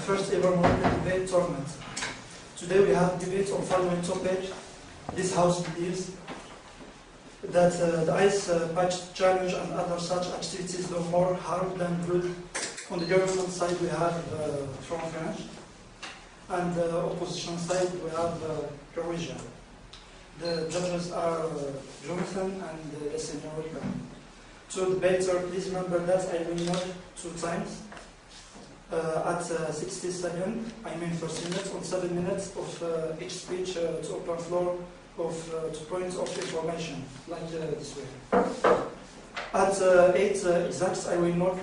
first ever Moroccan debate tournament. Today we have debates on following topic. This house believes that the ice patch challenge and other such activities do more harm than good. On the government side we have France, and the opposition side we have Croatia. The judges are Jonathan and Listener. To debater, please remember that I will nod 2 times. At 60 seconds, I mean 30 minutes, on 7 minutes of each speech to open floor of 2 points of information, like this way. At 8 exact, I will knock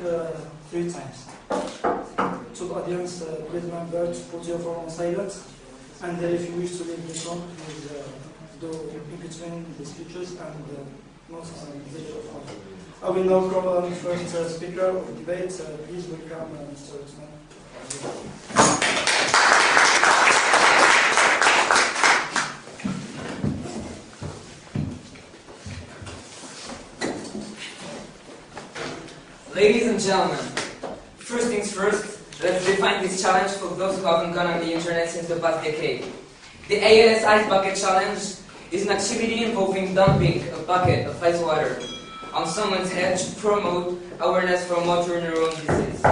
3 times. To the audience, please remember to put your phone on silent, and if you wish to leave the room, please do in between the speeches and not later on. I will now call on the first speaker of the debate. Please welcome Mr. Usman. Ladies and gentlemen, first things first, let's define this challenge for those who haven't gone on the internet since the past decade. The ALS Ice Bucket Challenge is an activity involving dumping a bucket of ice water on someone's head to promote awareness for motor neuron disease.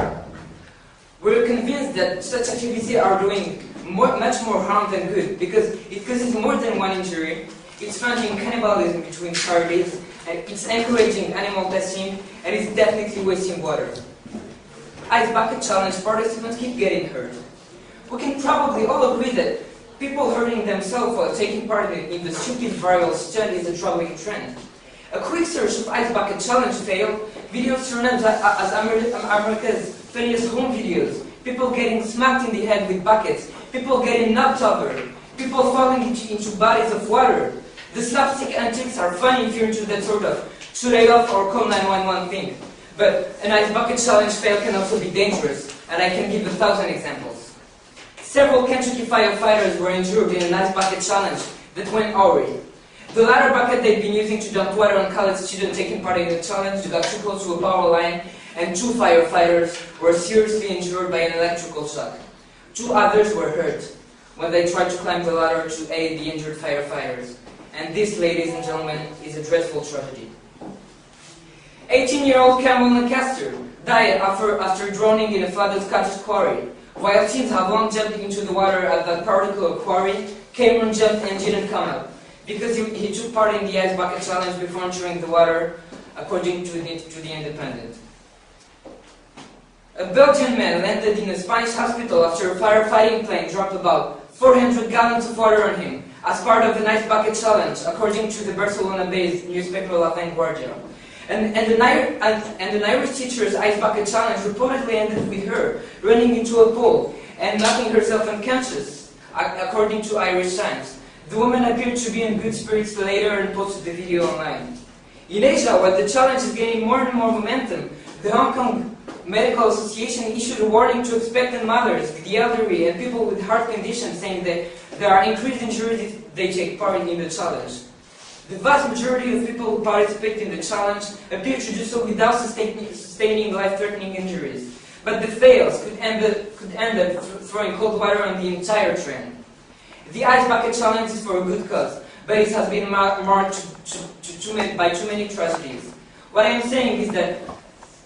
We're convinced that such activities are doing much more harm than good because it causes more than one injury, it's funding cannibalism between parties, and it's encouraging animal testing, and it's definitely wasting water. Ice Bucket Challenge participants keep getting hurt. We can probably all agree that people hurting themselves while taking part in the stupid viral stunt is a troubling trend. A quick search of Ice Bucket Challenge fail, videos turned out as America's funniest home videos, people getting smacked in the head with buckets, people getting knocked over, people falling into bodies of water. The slapstick antics are funny if you're into that sort of should I off or call 911 thing. But an Ice Bucket Challenge fail can also be dangerous, and I can give 1,000 examples. Several Kentucky firefighters were injured in an Ice Bucket Challenge that went awry. The latter bucket they'd been using to dump water on college students taking part in the challenge got too close to a power line, and 2 firefighters were seriously injured by an electrical shock. 2 others were hurt when they tried to climb the ladder to aid the injured firefighters. And this, ladies and gentlemen, is a dreadful tragedy. 18-year-old Cameron Lancaster died after drowning in a flooded Scottish quarry. While teens have long jumped into the water at that particular quarry, Cameron jumped and didn't come up because he took part in the Ice Bucket Challenge before entering the water, according to the Independent. A Belgian man landed in a Spanish hospital after a firefighting plane dropped about 400 gallons of water on him as part of the Ice Bucket Challenge, according to the Barcelona-based newspaper La Vanguardia. And an Irish teacher's Ice Bucket Challenge reportedly ended with her running into a pole and knocking herself unconscious, according to Irish Times. The woman appeared to be in good spirits later and posted the video online. In Asia, while the challenge is gaining more and more momentum, the Hong Kong Medical Association issued a warning to expectant mothers, the elderly, and people with heart conditions, saying that there are increased injuries if they take part in the challenge. The vast majority of people who participate in the challenge appear to do so without sustaining life-threatening injuries. But the fails could end up throwing cold water on the entire trend. The Ice Bucket Challenge is for a good cause, but it has been marked by too many tragedies. What I am saying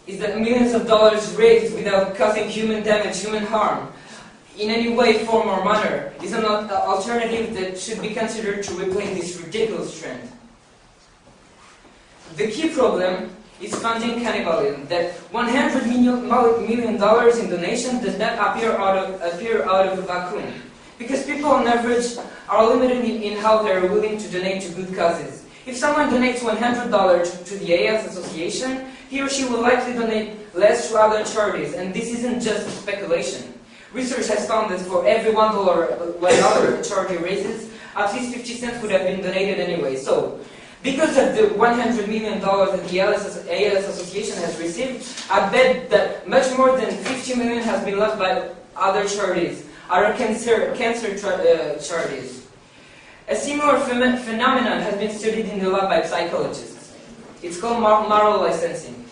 is that millions of dollars raised without causing human damage, human harm, in any way, form, or manner, is an alternative that should be considered to replace this ridiculous trend. The key problem is funding cannibalism, that $100 million in donations does not appear out of a vacuum. Because people on average are limited in how they are willing to donate to good causes. If someone donates $100 to the ALS Association, he or she will likely donate less to other charities, and this isn't just speculation. Research has found that for every $1 a charity raises, at least 50 cents would have been donated anyway. So, because of the $100 million that the ALS Association has received, I bet that much more than $50 million has been left by other charities, other cancer charities. A similar phenomenon has been studied in the lab by psychologists. It's called moral licensing.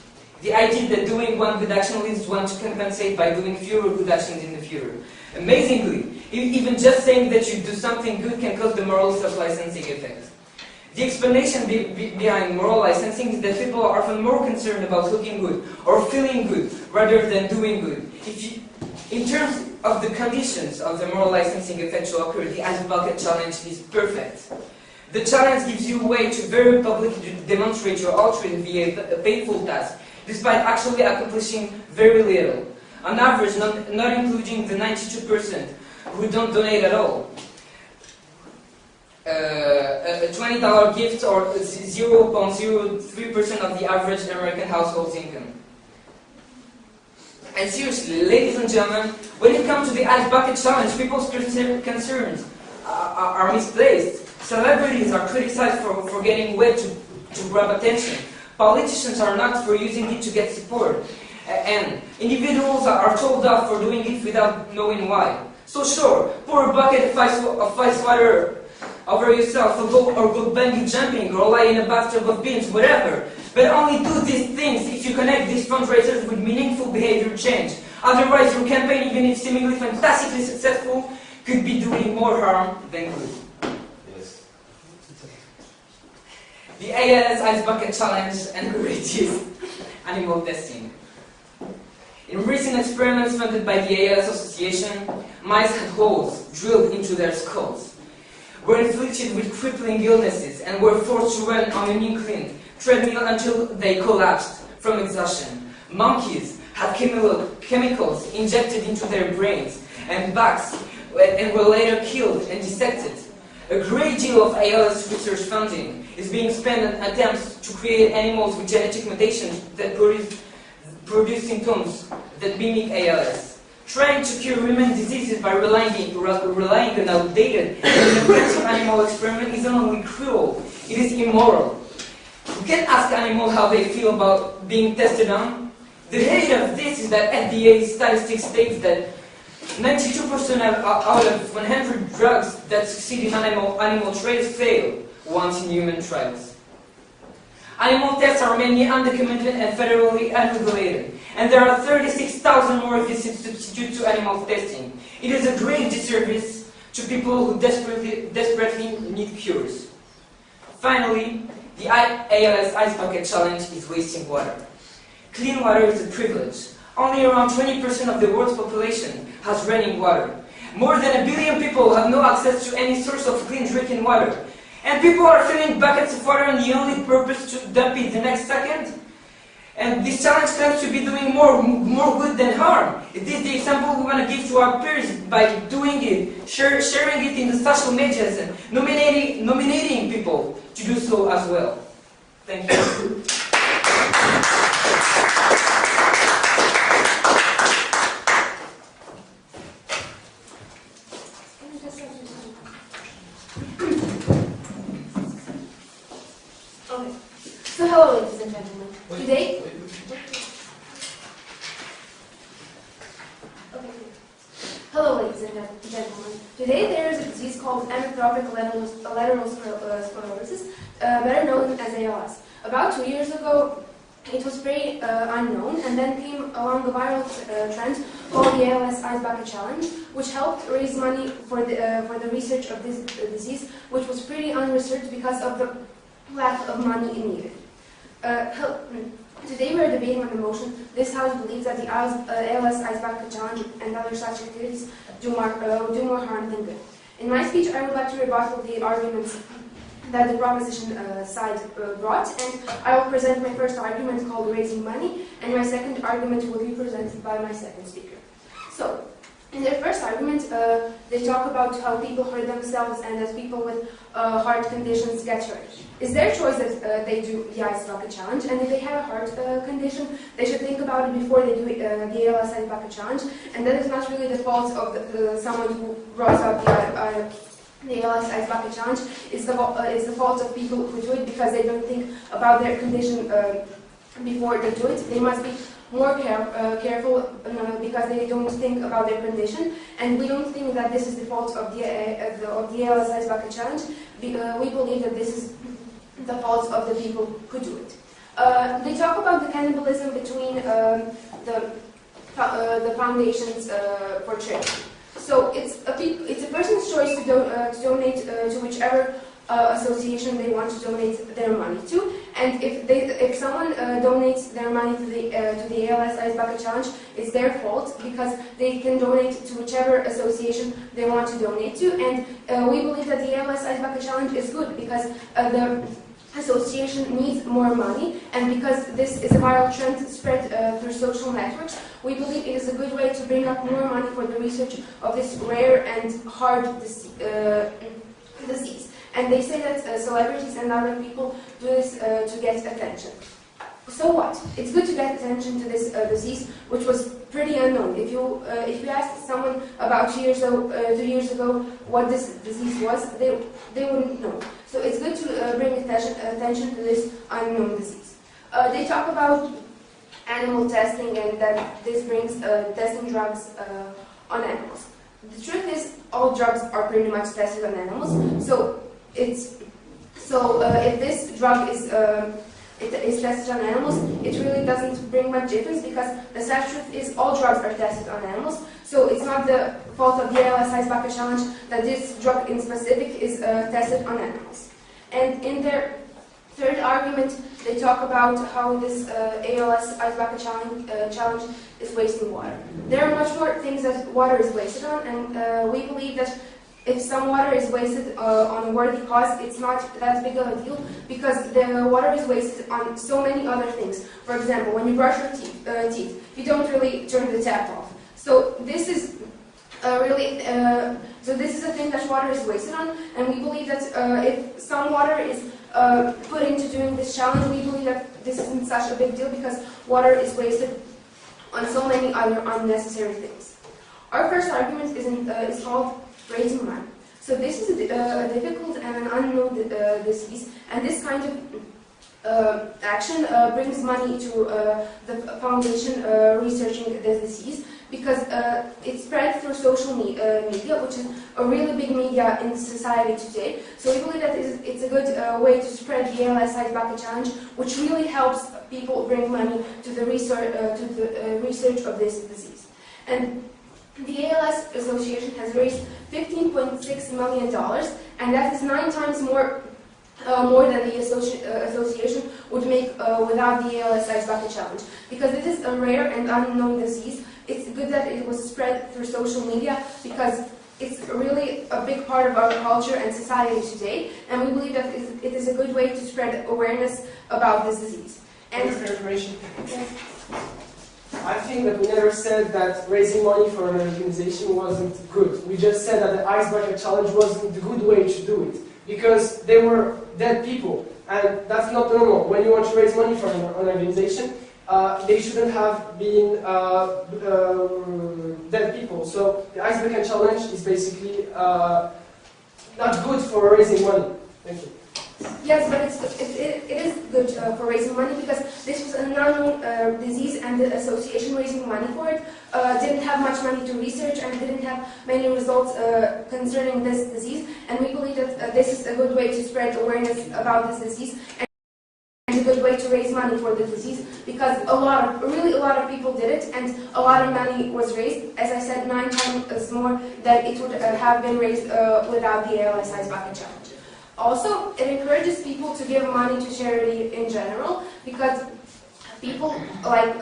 The idea that doing one good action leads one to compensate by doing fewer good actions in the future. Amazingly, even just saying that you do something good can cause the moral self-licensing effect. The explanation behind moral licensing is that people are often more concerned about looking good or feeling good rather than doing good. In terms of the conditions of the moral licensing effect to occur, the Ice Bucket Challenge is perfect. The challenge gives you a way to very publicly demonstrate your altruism via a painful task, despite actually accomplishing very little. On average, not including the 92% who don't donate at all. A $20 gift or 0.03% of the average American household's income. And seriously, ladies and gentlemen, when it comes to the Ice Bucket Challenge, people's concerns are misplaced. Celebrities are criticized for getting wet to grab attention. Politicians are not for using it to get support. And individuals are told off for doing it without knowing why. So sure, pour a bucket of ice water over yourself, or go bungee jumping, or lie in a bathtub of beans, whatever. But only do these things if you connect these fundraisers with meaningful behavior change. Otherwise, your campaign, even if seemingly fantastically successful, could be doing more harm than good. Yes. The ALS Ice Bucket Challenge encourages animal testing. In recent experiments funded by the ALS Association, mice had holes drilled into their skulls, were inflicted with crippling illnesses, and were forced to run on an inclined treadmill until they collapsed from exhaustion. Monkeys had chemicals injected into their brains and backs and were later killed and dissected. A great deal of ALS research funding is being spent on attempts to create animals with genetic mutations that produce symptoms that mimic ALS. Trying to cure human diseases by relying on outdated and ineffective animal experiment is not only cruel, it is immoral. You can't ask animals how they feel about being tested on. The height of this is that FDA statistics states that 92% out of 100 drugs that succeed in animal trials fail once in human trials. Animal tests are mainly undocumented and federally unregulated, and there are 36,000 more visits substitute to animal testing. It is a great disservice to people who desperately need cures. Finally, the ALS Ice Bucket Challenge is wasting water. Clean water is a privilege. Only around 20% of the world's population has running water. More than 1 billion people have no access to any source of clean drinking water. And people are filling buckets of water and the only purpose to dump it the next second. And this challenge claims to be doing more good than harm. It is the example we want to give to our peers by doing it, sharing it in the social medias and nominating people to do so as well. Thank you. Okay. So hello, ladies and gentlemen. Today, hello, ladies and gentlemen. Today there is a disease called amyotrophic lateral sclerosis, better known as ALS. About 2 years ago, it was pretty unknown, and then came along a viral trend called the ALS Ice Bucket Challenge, which helped raise money for the research of this disease, which was pretty unresearched because of the lack of money needed. Today we are debating on the motion. This House believes that the ALS Ice Bucket Challenge and other such activities do more harm than good. In my speech, I would like to rebuttal the arguments that the proposition side brought, and I will present my first argument called raising money, and my second argument will be presented by my second speaker. So, in their first argument, they talk about how people hurt themselves and that people with heart conditions get hurt. It's their choice that they do the Ice Bucket Challenge, and if they have a heart condition, they should think about it before they do the ALS Ice Bucket Challenge, and that is not really the fault of someone who brought up the ALS Ice Bucket Challenge. It's the fault of people who do it because they don't think about their condition before they do it. They must be more careful because they don't think about their condition, and we don't think that this is the fault of the ALS Ice Bucket Challenge. We believe that this is the fault of the people who do it. They talk about the cannibalism between the foundations for charity. So it's a person's choice to donate to whichever association they want to donate their money to, and if someone donates their money to the ALS Ice Bucket Challenge, it's their fault because they can donate to whichever association they want to donate to, and we believe that the ALS Ice Bucket Challenge is good because the association needs more money, and because this is a viral trend spread through social networks, we believe it is a good way to bring up more money for the research of this rare and hard disease. And they say that celebrities and other people do this to get attention. So what? It's good to get attention to this disease, which was pretty unknown. If you asked someone about 2 years ago what this disease was, they wouldn't know. So it's good to bring attention to this unknown disease. They talk about animal testing and that this brings testing drugs on animals. The truth is, all drugs are pretty much tested on animals. So if this drug is tested on animals, it really doesn't bring much difference because the sad truth is all drugs are tested on animals. So it's not the fault of the ALS Ice Bucket Challenge that this drug in specific is tested on animals. And in their third argument, they talk about how this ALS Ice Bucket Challenge is wasting water. There are much more things that water is wasted on, and we believe that if some water is wasted on a worthy cause, it's not that big of a deal because the water is wasted on so many other things. For example, when you brush your teeth, you don't really turn the tap off. So this is this is a thing that water is wasted on, and we believe that if some water is put into doing this challenge, we believe that this isn't such a big deal because water is wasted on so many other unnecessary things. Our first argument is called raising money. So this is a difficult and an unknown disease, and this kind of action brings money to the foundation researching this disease because it's spread through social media, which is a really big media in society today. So we believe that it's a good way to spread the ALS Ice Bucket Challenge, which really helps people bring money to the research of this disease. And the ALS Association has raised $15.6 million, and that is 9 times more than the association would make without the ALS Ice Bucket Challenge. Because it is a rare and unknown disease, it's good that it was spread through social media because it's really a big part of our culture and society today, and we believe that it is a good way to spread awareness about this disease. And I think that we never said that raising money for an organization wasn't good. We just said that the Ice Bucket Challenge wasn't the good way to do it because they were dead people, and that's not normal. When you want to raise money for an organization, they shouldn't have been dead people. So the Ice Bucket Challenge is basically not good for raising money. Thank you. Yes, but it is good for raising money because this was an unknown disease, and the association raising money for it didn't have much money to research and didn't have many results concerning this disease. And we believe that this is a good way to spread awareness about this disease and a good way to raise money for the disease because a lot of people did it, and a lot of money was raised. As I said, 9 times more than it would have been raised without the ALS Ice Bucket Challenge. Also, it encourages people to give money to charity in general because people like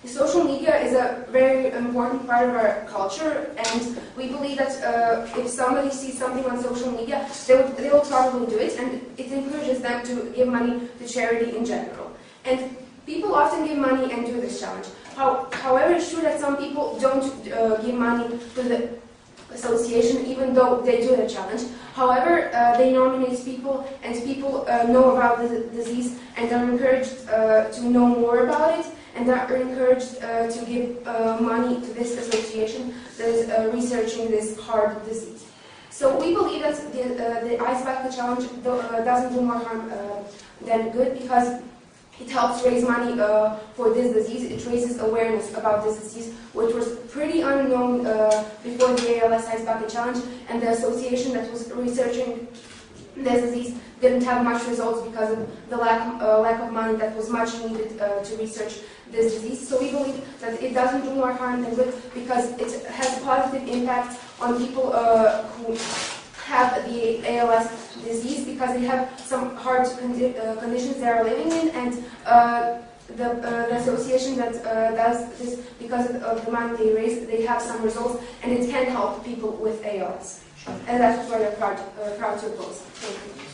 social media is a very important part of our culture, and we believe that if somebody sees something on social media, they will probably do it, and it encourages them to give money to charity in general. And people often give money and do this challenge. However, it's true that some people don't give money to the association even though they do the challenge. However, they nominate people, and people know about the disease and are encouraged to know more about it, and are encouraged to give money to this association that is researching this hard disease. So we believe that the Ice Bucket Challenge doesn't do more harm than good because it helps raise money for this disease. It raises awareness about this disease, which was pretty unknown before the ALS Ice Bucket Challenge, and the association that was researching this disease didn't have much results because of the lack of money that was much needed to research this disease. So we believe that it doesn't do more harm than good because it has a positive impact on people who have the ALS disease because they have some hard conditions they are living in, and the association that does this, because of the money they raise, they have some results, and it can help people with ALS. And that's what we're proud to oppose. Thank you.